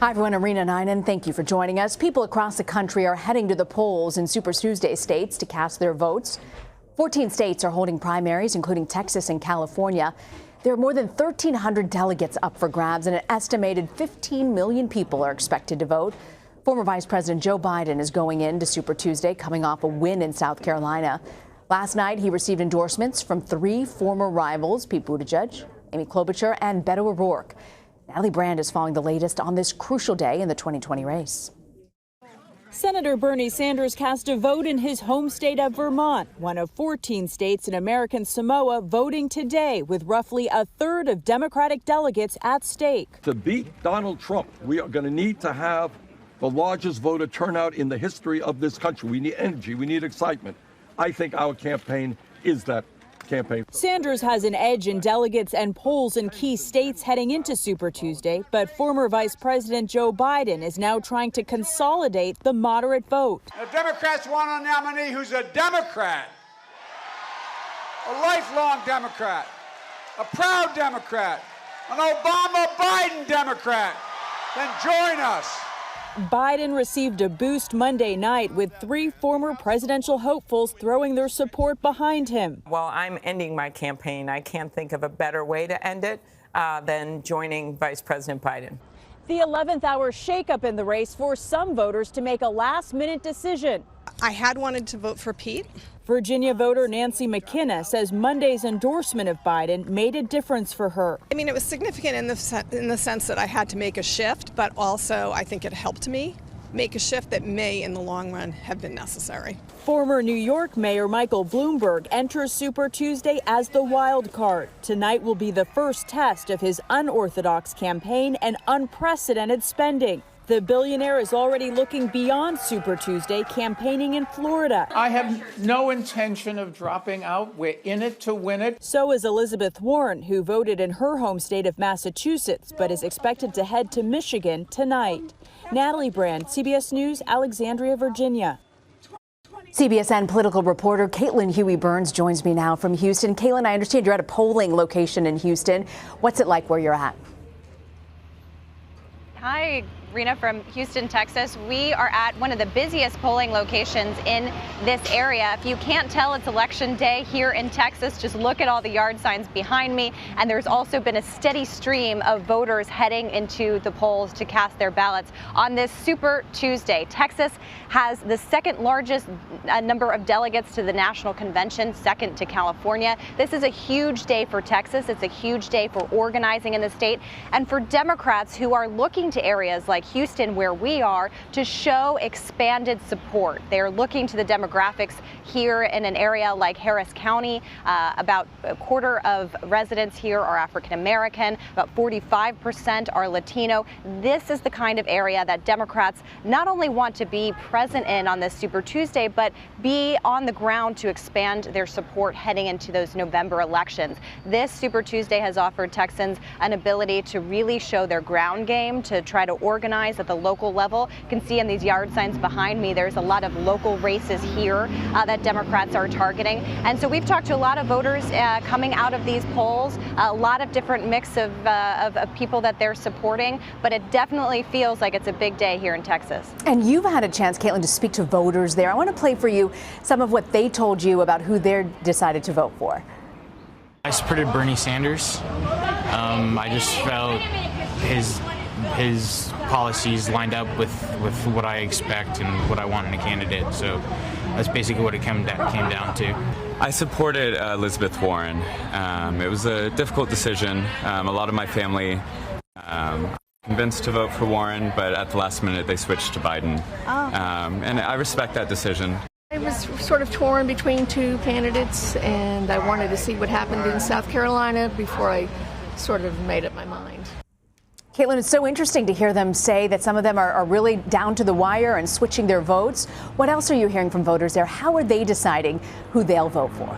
Hi, everyone. I'm Rena Ninen. Thank you for joining us. People across the country are heading to the polls in Super Tuesday states to cast their votes. 14 states are holding primaries, including Texas and California. There are more than 1,300 delegates up for grabs, and an estimated 15 million people are expected to vote. Former Vice President Joe Biden is going into Super Tuesday, coming off a win in South Carolina. Last night, he received endorsements from 3 former rivals, Pete Buttigieg, Amy Klobuchar, and Beto O'Rourke. Natalie Brand is following the latest on this crucial day in the 2020 race. Senator Bernie Sanders cast a vote in his home state of Vermont, one of 14 states in American Samoa voting today, with roughly a third of Democratic delegates at stake. To beat Donald Trump, we are going to need to have the largest voter turnout in the history of this country. We need energy. We need excitement. I think our campaign is that campaign. Sanders has an edge in delegates and polls in key states heading into Super Tuesday, but former Vice President Joe Biden is now trying to consolidate the moderate vote. The Democrats want a nominee who's a Democrat, a lifelong Democrat, a proud Democrat, an Obama-Biden Democrat. Then join us. Biden received a boost Monday night with 3 former presidential hopefuls throwing their support behind him. While I'm ending my campaign, I can't think of a better way to end it than joining Vice President Biden. The 11th hour shakeup in the race forced some voters to make a last-minute decision. I had wanted to vote for Pete. Virginia voter Nancy McKenna says Monday's endorsement of Biden made a difference for her. I mean, it was significant in the sense that I had to make a shift, but also I think it helped me make a shift that may, in the long run, have been necessary. Former New York Mayor Michael Bloomberg enters Super Tuesday as the wild card. Tonight will be the first test of his unorthodox campaign and unprecedented spending. The billionaire is already looking beyond Super Tuesday, campaigning in Florida. I have no intention of dropping out. We're in it to win it. So is Elizabeth Warren, who voted in her home state of Massachusetts, but is expected to head to Michigan tonight. Natalie Brand, CBS News, Alexandria, Virginia. CBSN political reporter Caitlin Huey-Burns joins me now from Houston. Caitlin, I understand you're at a polling location in Houston. What's it like where you're at? Hi, Rena from Houston, Texas. We are at one of the busiest polling locations in this area. If you can't tell, it's election day here in Texas. Just look at all the yard signs behind me. And there's also been a steady stream of voters heading into the polls to cast their ballots on this Super Tuesday. Texas has the second largest number of delegates to the national convention, second to California. This is a huge day for Texas. It's a huge day for organizing in the state and for Democrats who are looking to areas like Houston, where we are, to show expanded support. They are looking to the demographics here in an area like Harris County. About a quarter of residents here are African American, about 45% are Latino. This is the kind of area that Democrats not only want to be present in on this Super Tuesday, but be on the ground to expand their support heading into those November elections. This Super Tuesday has offered Texans an ability to really show their ground game, to try to organize at the local level. You can see in these yard signs behind me, there's a lot of local races here that Democrats are targeting. And so we've talked to a lot of voters coming out of these polls, a lot of different mix of people that they're supporting, but it definitely feels like it's a big day here in Texas. And you've had a chance, Caitlin, to speak to voters there. I want to play for you some of what they told you about who they're decided to vote for. I supported Bernie Sanders. I just felt his policies lined up with what I expect and what I want in a candidate. So that's basically what it came down to. I supported Elizabeth Warren. It was a difficult decision. A lot of my family convinced to vote for Warren, but at the last minute they switched to Biden. And I respect that decision. I was sort of torn between 2 candidates, and I wanted to see what happened in South Carolina before I sort of made up my mind. Caitlin, it's so interesting to hear them say that some of them are really down to the wire and switching their votes. What else are you hearing from voters there? How are they deciding who they'll vote for?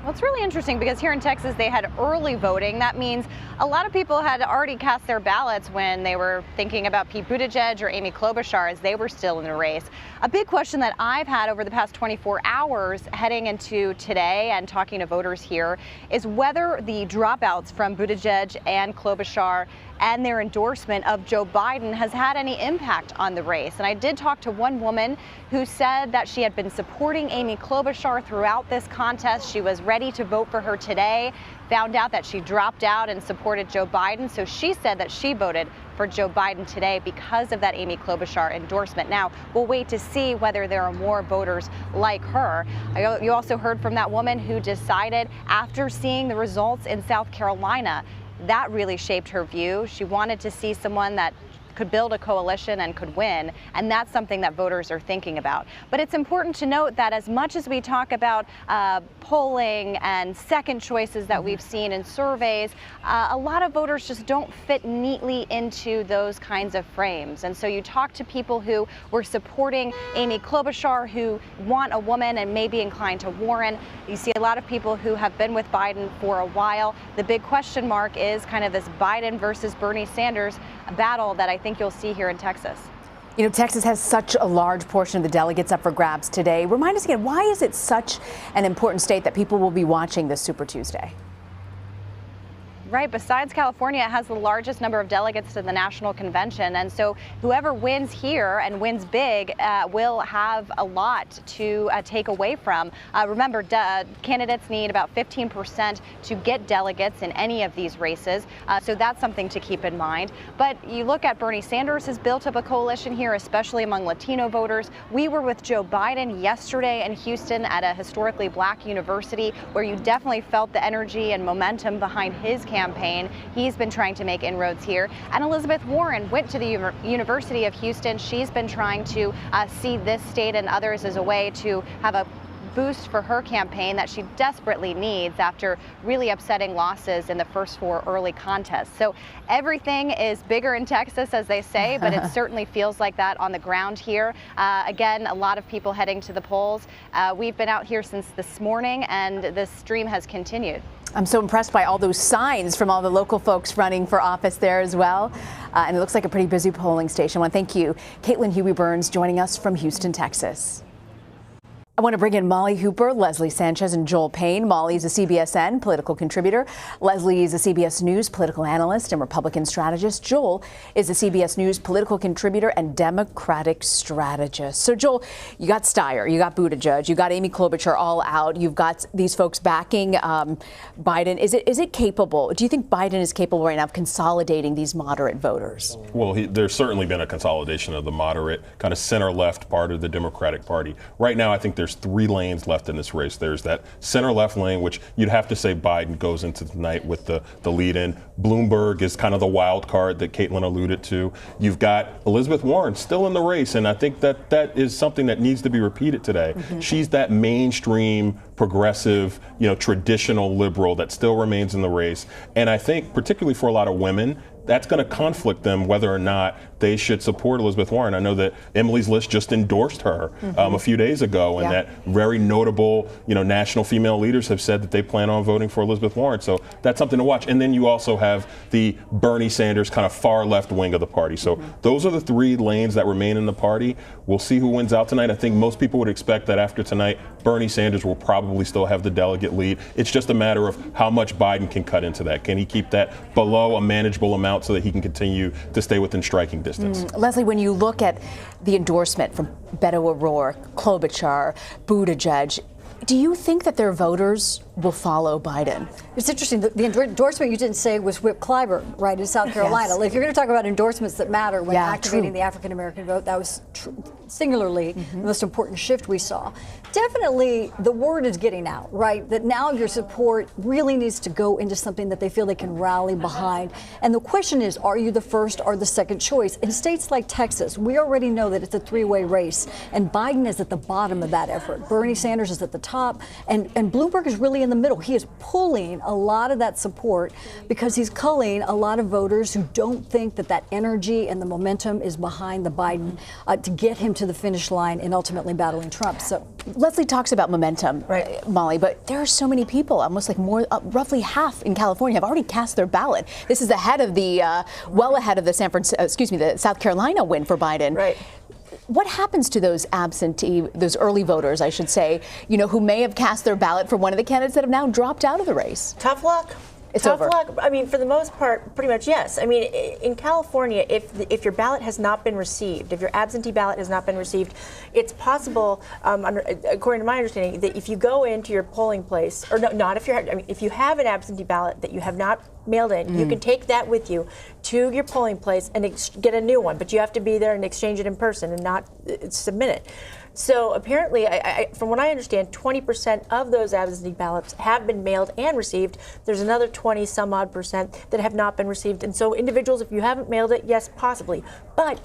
Well, it's really interesting because here in Texas, they had early voting. That means a lot of people had already cast their ballots when they were thinking about Pete Buttigieg or Amy Klobuchar as they were still in the race. A big question that I've had over the past 24 hours heading into today and talking to voters here is whether the dropouts from Buttigieg and Klobuchar and their endorsement of Joe Biden has had any impact on the race. And I did talk to one woman who said that she had been supporting Amy Klobuchar throughout this contest. She was ready to vote for her today, found out that she dropped out and supported Joe Biden. So she said that she voted for Joe Biden today because of that Amy Klobuchar endorsement. Now, we'll wait to see whether there are more voters like her. You also heard from that woman who decided after seeing the results in South Carolina, that really shaped her view. She wanted to see someone that could build a coalition and could win, and that's something that voters are thinking about. But it's important to note that as much as we talk about polling and second choices that we've seen in surveys, a lot of voters just don't fit neatly into those kinds of frames. And so you talk to people who were supporting Amy Klobuchar, who want a woman and may be inclined to Warren. You see a lot of people who have been with Biden for a while. The big question mark is kind of this Biden versus Bernie Sanders battle that I think you'll see here in Texas. You know, Texas has such a large portion of the delegates up for grabs today. Remind us again, why is it such an important state that people will be watching this Super Tuesday? Right. Besides California, it has the largest number of delegates to the national convention. And so whoever wins here and wins big will have a lot to take away from. Remember, candidates need about 15% to get delegates in any of these races. So that's something to keep in mind. But you look at Bernie Sanders has built up a coalition here, especially among Latino voters. We were with Joe Biden yesterday in Houston at a historically black university where you definitely felt the energy and momentum behind his campaign. He's been trying to make inroads here. And Elizabeth Warren went to the University of Houston. She's been trying to see this state and others as a way to have a boost for her campaign that she desperately needs after really upsetting losses in the first 4 early contests. So everything is bigger in Texas, as they say, but it certainly feels like that on the ground here. Again, a lot of people heading to the polls. We've been out here since this morning, and the stream has continued. I'm so impressed by all those signs from all the local folks running for office there as well. And it looks like a pretty busy polling station. I want to thank you, Caitlin Huey-Burns, joining us from Houston, Texas. I want to bring in Molly Hooper, Leslie Sanchez, and Joel Payne. Molly is a CBSN political contributor. Leslie is a CBS News political analyst and Republican strategist. Joel is a CBS News political contributor and Democratic strategist. So, Joel, you got Steyer, you got Buttigieg, you got Amy Klobuchar all out. You've got these folks backing Biden. Is it capable? Do you think Biden is capable right now of consolidating these moderate voters? Well, there's certainly been a consolidation of the moderate, kind of center-left part of the Democratic Party. Right now, I think there's 3 lanes left in this race. There's that center-left lane, which you'd have to say Biden goes into tonight with the lead-in. Bloomberg is kind of the wild card that Caitlin alluded to. You've got Elizabeth Warren still in the race, and I think that is something that needs to be repeated today. Mm-hmm. She's that mainstream, progressive, traditional liberal that still remains in the race. And I think, particularly for a lot of women, that's going to conflict them whether or not they should support Elizabeth Warren. I know that Emily's List just endorsed her a few days ago, and that very notable, national female leaders have said that they plan on voting for Elizabeth Warren. So that's something to watch. And then you also have the Bernie Sanders kind of far left wing of the party. So those are the 3 lanes that remain in the party. We'll see who wins out tonight. I think most people would expect that after tonight, Bernie Sanders will probably still have the delegate lead. It's just a matter of how much Biden can cut into that. Can he keep that below a manageable amount so that he can continue to stay within striking distance? Leslie, when you look at the endorsement from Beto O'Rourke, Klobuchar, Buttigieg, do you think that their voters will follow Biden? It's interesting. The endorsement you didn't say was Whip Clyburn, right, in South Carolina. Yes. Like, if you're going to talk about endorsements that matter when activating the African-American vote, that was singularly the most important shift we saw. Definitely, the word is getting out, right, that now your support really needs to go into something that they feel they can rally behind. And the question is, are you the first or the second choice? In states like Texas, we already know that it's a 3-way race, and Biden is at the bottom of that effort. Bernie Sanders is at the top, and Bloomberg is really in the middle. He is pulling a lot of that support because he's culling a lot of voters who don't think that that energy and the momentum is behind the Biden to get him to the finish line and ultimately battling Trump. So Leslie talks about momentum, right, Molly, but there are so many people, almost like more, roughly half in California have already cast their ballot. This is ahead of the, well ahead of the the South Carolina win for Biden. Right. What happens to those absentee, those early voters, I should say, you know, who may have cast their ballot for one of the candidates that have now dropped out of the race? Tough luck. It's Tough over. luck. I mean, for the most part, pretty much yes. I mean, in California, if your ballot has not been received, if your absentee ballot has not been received, it's possible, according to my understanding, that if you go into your polling place, or no, not if you're, I mean, if you have an absentee ballot that you have not mailed in, you can take that with you to your polling place and get a new one, but you have to be there and exchange it in person and not submit it. So apparently, from what I understand, 20% of those absentee ballots have been mailed and received. There's another 20 some odd percent that have not been received. And so individuals, if you haven't mailed it, yes, possibly. But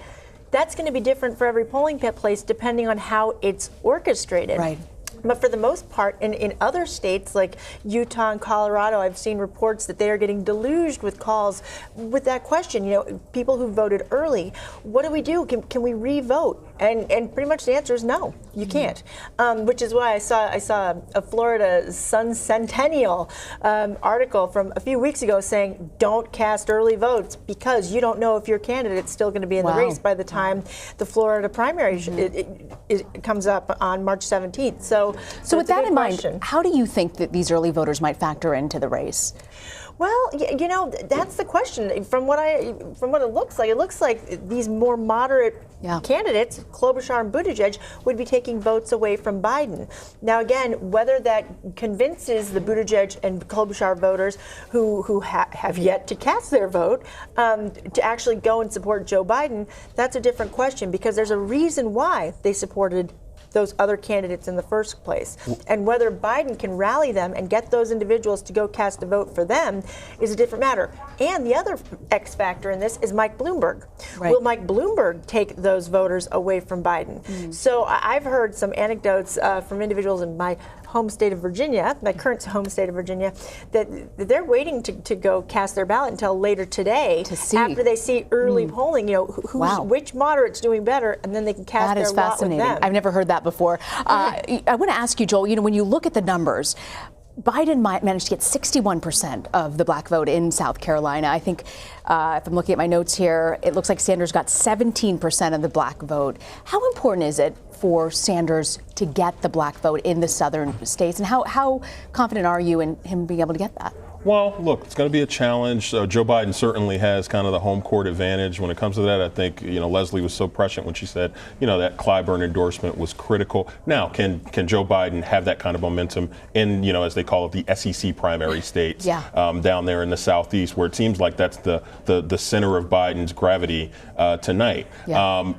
that's going to be different for every polling place depending on how it's orchestrated. Right. But for the most part, in other states like Utah and Colorado, I've seen reports that they are getting deluged with calls with that question. You know, people who voted early, what do we do? Can we re-vote? And pretty much the answer is no, you can't. Which is why I saw a Florida Sun Centennial article from a few weeks ago saying don't cast early votes because you don't know if your candidate's still going to be in the race by the time the Florida primary it comes up on March 17th. So with that in mind, how do you think that these early voters might factor into the race? Well, you know, that's the question. From what it looks like these more moderate candidates, Klobuchar and Buttigieg, would be taking votes away from Biden. Now, again, whether that convinces the Buttigieg and Klobuchar voters who have yet to cast their vote to actually go and support Joe Biden, that's a different question because there's a reason why they supported those other candidates in the first place. And whether Biden can rally them and get those individuals to go cast a vote for them is a different matter. And the other X factor in this is Mike Bloomberg. Right. Will Mike Bloomberg take those voters away from Biden? So I've heard some anecdotes from individuals in my home state of Virginia, my current home state of Virginia, that they're waiting to go cast their ballot until later today to see after they see early polling, you know, which moderate's doing better, and then they can cast their lot with them. I've never heard that before. I want to ask you, Joel, you know, when you look at the numbers, Biden managed to get 61% of the black vote in South Carolina. I think if I'm looking at my notes here, it looks like Sanders got 17% of the black vote. How important is it for Sanders to get the black vote in the southern states? And how confident are you in him being able to get that? Well, look, it's going to be a challenge. Joe Biden certainly has kind of the home court advantage when it comes to that. I think, you know, Leslie was so prescient when she said, you know, that Clyburn endorsement was critical. Now, can Joe Biden have that kind of momentum in, you know, as they call it, the SEC primary states down there in the Southeast, where it seems like that's the center of Biden's gravity tonight?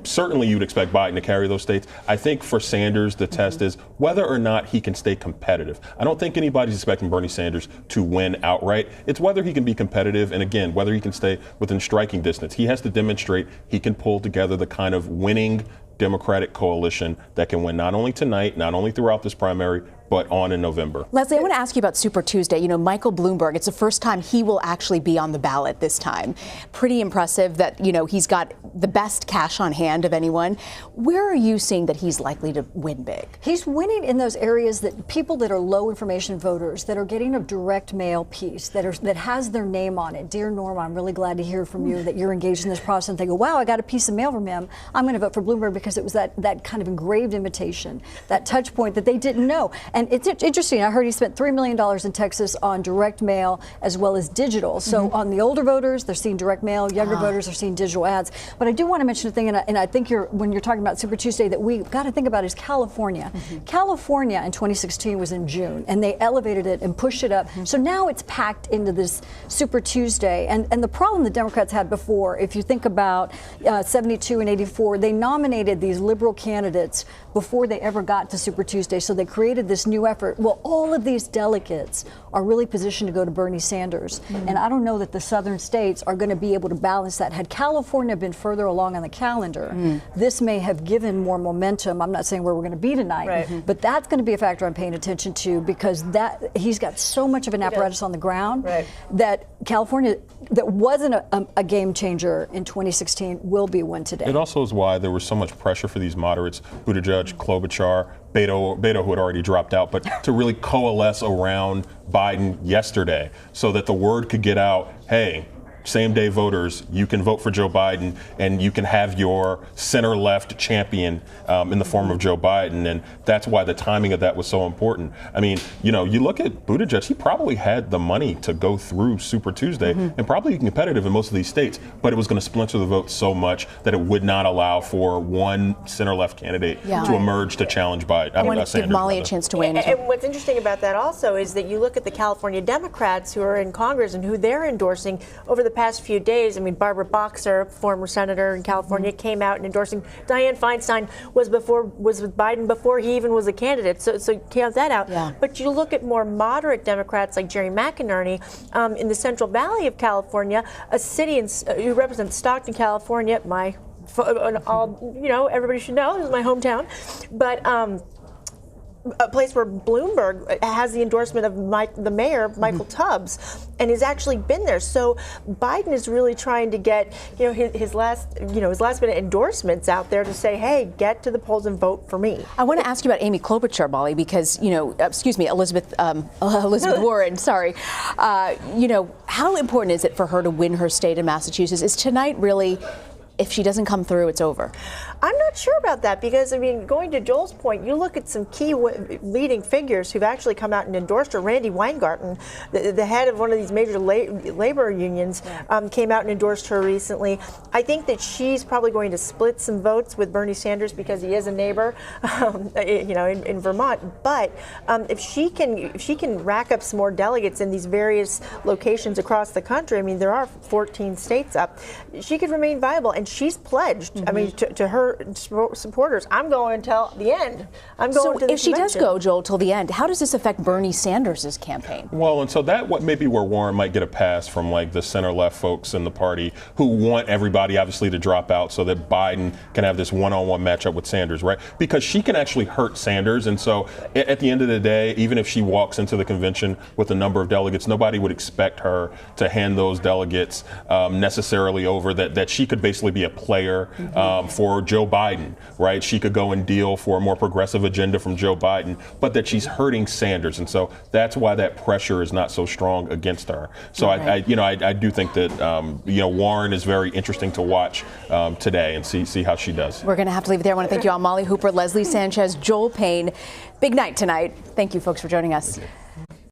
Certainly, you'd expect Biden to carry those states. I think for Sanders, the test is whether or not he can stay competitive. I don't think anybody's expecting Bernie Sanders to win outright. It's whether he can be competitive and, again, whether he can stay within striking distance. He has to demonstrate he can pull together the kind of winning Democratic coalition that can win not only tonight, not only throughout this primary, but on in November. Leslie, I want to ask you about Super Tuesday. You know, Michael Bloomberg, it's the first time he will actually be on the ballot this time. Pretty impressive that, you know, he's got the best cash on hand of anyone. Where are you seeing that he's likely to win big? He's winning in those areas that people that are low information voters that are getting a direct mail piece that has their name on it. Dear Norma, I'm really glad to hear from you that you're engaged in this process and they go, wow, I got a piece of mail from him. I'm going to vote for Bloomberg because it was that kind of engraved invitation, that touch point that they didn't know. And it's interesting. I heard he spent $3 million in Texas on direct mail as well as digital. So on the older voters, they're seeing direct mail. Younger voters are seeing digital ads. But I do want to mention a thing, and I think when you're talking about Super Tuesday, that we've got to think about is California. California in 2016 was in June, and they elevated it and pushed it up. So now it's packed into this Super Tuesday. And the problem the Democrats had before, if you think about 72 and 84, they nominated these liberal candidates before they ever got to Super Tuesday. So they created this new effort. Well, all of these delegates are really positioned to go to Bernie Sanders. And I don't know that the southern states are going to be able to balance that. Had California been further along on the calendar, this may have given more momentum. I'm not saying where we're going to be tonight, but that's going to be a factor I'm paying attention to, because that he's got so much of an apparatus on the ground that California, that wasn't a game changer in 2016, will be one today. It also is why there was so much pressure for these moderates, Buttigieg, Klobuchar, Beto, who had already dropped out, but to really coalesce around Biden yesterday so that the word could get out, hey, same-day voters, you can vote for Joe Biden, and you can have your center-left champion in the form of Joe Biden, and that's why the timing of that was so important. I mean, you know, you look at Buttigieg, he probably had the money to go through Super Tuesday and probably competitive in most of these states, but it was going to splinter the vote so much that it would not allow for one center-left candidate to emerge to challenge Biden. I want to give Molly a chance to weigh in. And what's interesting about that also is that you look at the California Democrats who are in Congress and who they're endorsing over the past few days. I mean, Barbara Boxer, former senator in California, came out and endorsing. Dianne Feinstein was with Biden before he even was a candidate. So count that out. But you look at more moderate Democrats like Jerry McInerney in the Central Valley of California, a city who represents Stockton, California. Everybody should know, this is my hometown. But a place where Bloomberg has the endorsement of the mayor, Michael Tubbs, and has actually been there. So Biden is really trying to get, his last minute endorsements out there to say, hey, get to the polls and vote for me. I want to ask you about Amy Klobuchar, Molly, because, Elizabeth Warren, sorry. How important is it for her to win her state in Massachusetts? Is tonight really, if she doesn't come through, it's over? I'm not sure about that because, going to Joel's point, you look at some key leading figures who've actually come out and endorsed her. Randy Weingarten, the head of one of these major labor unions, came out and endorsed her recently. I think that she's probably going to split some votes with Bernie Sanders because he is a neighbor, in Vermont. But if she can rack up some more delegates in these various locations across the country, there are 14 states up, she could remain viable. And she's pledged, to her supporters, I'm going until the end. I'm going to the if she does go, Joel, till the end, how does this affect Bernie Sanders' campaign? Well, and so that maybe where Warren might get a pass from like the center-left folks in the party who want everybody obviously to drop out so that Biden can have this one-on-one matchup with Sanders, right? Because she can actually hurt Sanders. And so at the end of the day, even if she walks into the convention with a number of delegates, nobody would expect her to hand those delegates necessarily over, that she could basically be a player for Joe Biden, right? She could go and deal for a more progressive agenda from Joe Biden, but that she's hurting Sanders. And so that's why that pressure is not so strong against her. So I do think that, Warren is very interesting to watch today and see how she does. We're going to have to leave it there. I want to thank you all, Molly Hooper, Leslie Sanchez, Joel Payne. Big night tonight. Thank you, folks, for joining us.